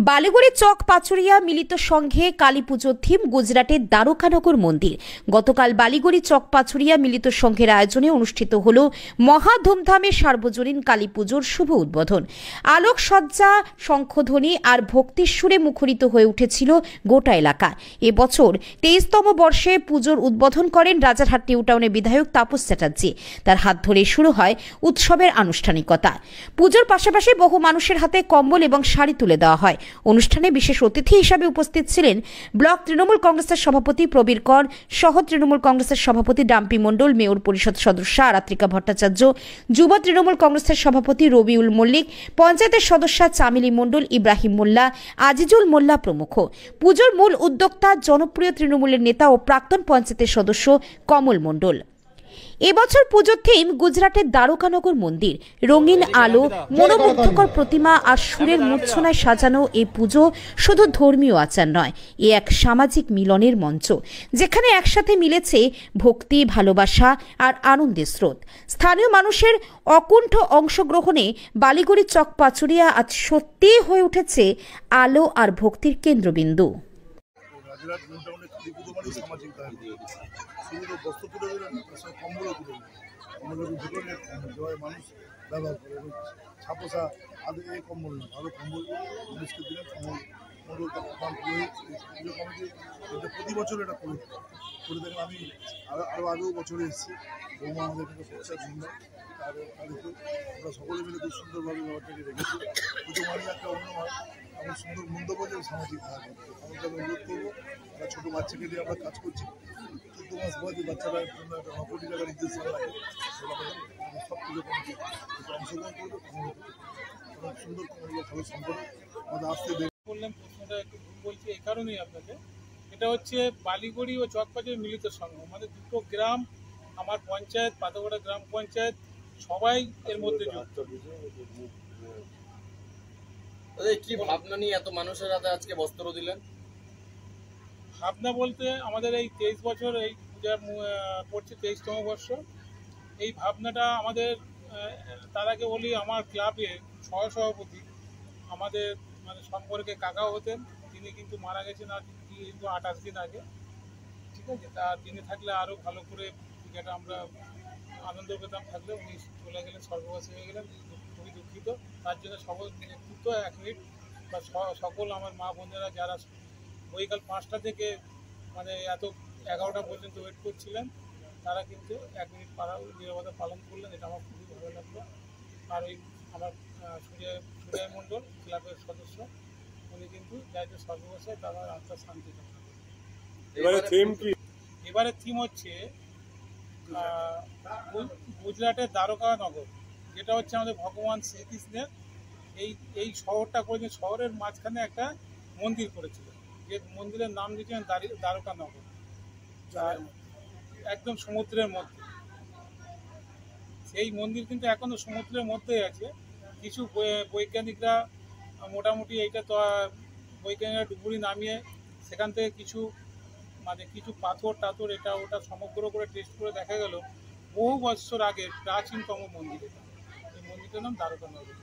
বালিগুড়ি চক পাচুরিয়া মিলিত সংঘে কালী পুজোর থিম গুজরাটের দ্বারকানগর মন্দির। গতকাল বালিগুড়ি চক পাচুরিয়া মিলিত সংঘের আয়োজনে অনুষ্ঠিত হল মহা ধুমধামে সার্বজনীন কালী পুজোর শুভ উদ্বোধন। আলোকসজ্জা, শঙ্খধ্বনি আর ভক্তির সুরে মুখরিত হয়ে উঠেছিল গোটা এলাকা। এবছর 23তম বর্ষে পুজোর উদ্বোধন করেন রাজারহাট নিউ টাউনের বিধায়ক তাপস চ্যাটার্জি। তার হাত ধরে শুরু হয় উৎসবের আনুষ্ঠানিকতা। পুজোর পাশাপাশি বহু মানুষের হাতে কম্বল এবং শাড়ি তুলে দেওয়া হয়। অনুষ্ঠানে বিশেষ অতিথি হিসাবে উপস্থিত ছিলেন ব্লক তৃণমূল কংগ্রেসের সভাপতি প্রবীর কর, সহ তৃণমূল কংগ্রেসের সভাপতি ডাম্পি মণ্ডল, মেয়র পরিষদ সদস্য আরাত্রিকা ভট্টাচার্য, যুব তৃণমূল কংগ্রেসের সভাপতি রবিউল মল্লিক, পঞ্চায়েতের সদস্য চামিলি মণ্ডল, ইব্রাহিম মোল্লা, আজিজুল মোল্লা প্রমুখ। পুজোর মূল উদ্যোক্তা জনপ্রিয় তৃণমূলের নেতা ও প্রাক্তন পঞ্চায়েতের সদস্য কমল মণ্ডল। এবছর পুজোর থিম গুজরাটের দ্বারকানগর মন্দির। রঙিন আলো, মনোমুগ্ধকর প্রতিমা আর সুরের মূর্ছনায় সাজানো এই পুজো শুধু ধর্মীয় আচার নয়, এ এক সামাজিক মিলনের মঞ্চ, যেখানে একসাথে মিলেছে ভক্তি, ভালোবাসা আর আনন্দের স্রোত। স্থানীয় মানুষের অকুণ্ঠ অংশগ্রহণে বালিগুড়ি চক পাচুরিয়া আজ সত্যিই হয়ে উঠেছে আলো আর ভক্তির কেন্দ্রবিন্দু। শুধু বস্ত্র তুলে দিলেন, তার সঙ্গে কম্বলও তুলে দিলেন। কম্বলের দুটোকে জয় মানুষ ব্যবহার করে এবং ছাপোসা আগে এই কম্বল না, ভালো কম্বল মানুষকে দিলেন। কম্বল পুরোহিত পুজো কমিটি এটা প্রতি বছর এটা করে দেখেন। আমি আরও আগেও বছরে এসেছি, বৌমা আমাদের কিন্তু প্রচার সুন্দর, তাদেরকে আমরা সকলে মিলে খুব সুন্দরভাবে ব্যাপারটাকে রেখেছি। পুজো মানে একটা অন্য আমার সুন্দর মন্তব্য যে সামাজিক থাকে। আমাকে আমি অনুরোধ করবো, আমরা ছোটো বাচ্চাকে দিয়ে আমরা কাজ করছি। 14 মাস বয়সী বাচ্চারা জন্য একটা 9 কোটি টাকার ইনজেকশন লাগে, সব পুজো কমিটি অংশগ্রহণ করবে। খুব সুন্দর ভালো সম্পর্ক আমাদের আসতে বললাম। প্রশ্নটা একটু ভুল বলছি এই কারণেই আপনাকে, এটা হচ্ছে বালিগুড়ি ও চকপাচুরিয়া মিলিত সংঘ, আমাদের দুটো গ্রাম, আমার পঞ্চায়েত পাতাগোড়া গ্রাম পঞ্চায়েত সবাই এর মধ্যে যুক্ত। কি ভাবনা নিয়ে এত মানুষের হাতে আজকে বস্ত্র দিলেন? ভাবনা বলতে আমাদের এই 23 বছর এই পূজা পড়ছে 23তম বর্ষ। এই ভাবনাটা আমাদের, তার আগে বলি আমার ক্লাবে সহসভাপতি আমাদের মানে সম্পর্কে কাকাও হতেন, তিনি কিন্তু মারা গেছেন আর কিন্তু 28 দিন আগে। ঠিক আছে, তা তিনি থাকলে আরও ভালো করে পূজাটা আমরা আনন্দ পেতাম। থাকলে উনি চলে গেলেন, স্বর্গবাসী হয়ে গেলেন, খুবই দুঃখিত। তার জন্য সকল নেতৃত্ব 1 মিনিট বা সকল আমার মা বোনেরা যারা বৈকাল 5টা থেকে মানে এত 11টা পর্যন্ত ওয়েট করছিলেন, তারা কিন্তু 1 মিনিট নীরবতা পালন করলেন। এটা আমার খুবই ভালো লাগলো। আর ওই আমার সুজয় মণ্ডল ক্লাবের সদস্য, উনি কিন্তু যাদের সর্ববসায় তারা আত্মার শান্তি কামনা করেন। এবারে থিম হচ্ছে গুজরাটের দ্বারকানগর, যেটা হচ্ছে আমাদের ভগবান শ্রীকৃষ্ণের এই শহরটা করেছেন। শহরের মাঝখানে একটা মন্দির করেছিল, যে মন্দিরের নাম দিয়েছিলেন দ্বারকানগর, একদম সমুদ্রের মধ্যে। সেই মন্দির কিন্তু এখনো সমুদ্রের মধ্যেই আছে। কিছু বৈজ্ঞানিকরা মোটামুটি এইটা তো বৈজ্ঞানিকরা ডুবুরি নামিয়ে সেখান থেকে কিছু পাথর টাথর এটা ওটা সমগ্র করে টেস্ট করে দেখা গেল বহু বছর আগে প্রাচীনতম মন্দির। এই মন্দিরটার নাম দ্বারকানগর।